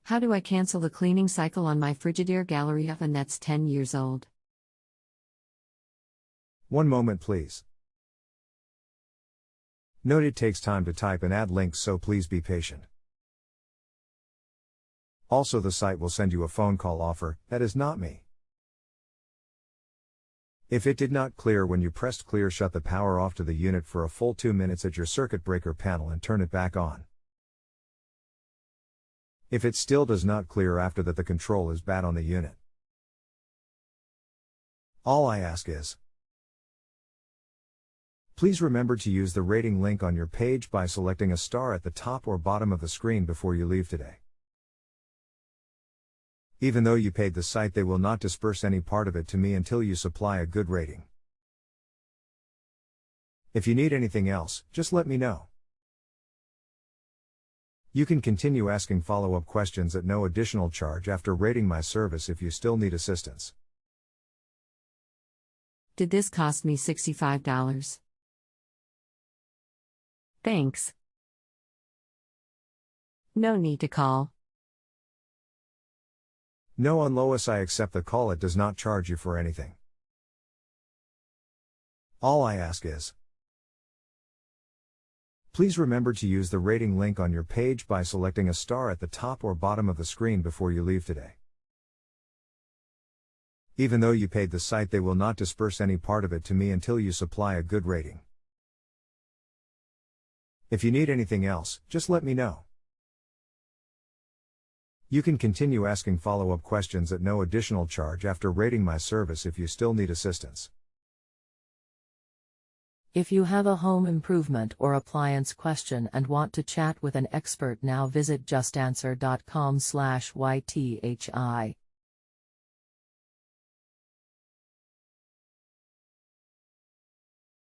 How do I cancel the cleaning cycle on my Frigidaire gallery oven that's 10 years old? One moment please. Note it takes time to type and add links, so please be patient. Also, the site will send you a phone call offer. That is not me. If it did not clear when you pressed clear, shut the power off to the unit for a full 2 minutes at your circuit breaker panel and turn it back on. If it still does not clear after that, the control is bad on the unit. All I ask is, please remember to use the rating link on your page by selecting a star at the top or bottom of the screen before you leave today. Even though you paid the site, they will not disperse any part of it to me until you supply a good rating. If you need anything else, just let me know. You can continue asking follow-up questions at no additional charge after rating my service if you still need assistance. Did this cost me $65? Thanks. No need to call. No, unless I accept the call, it does not charge you for anything. All I ask is, please remember to use the rating link on your page by selecting a star at the top or bottom of the screen before you leave today. Even though you paid the site, they will not disperse any part of it to me until you supply a good rating. If you need anything else, just let me know. You can continue asking follow-up questions at no additional charge after rating my service if you still need assistance. If you have a home improvement or appliance question and want to chat with an expert, now visit JustAnswer.com/YTHI.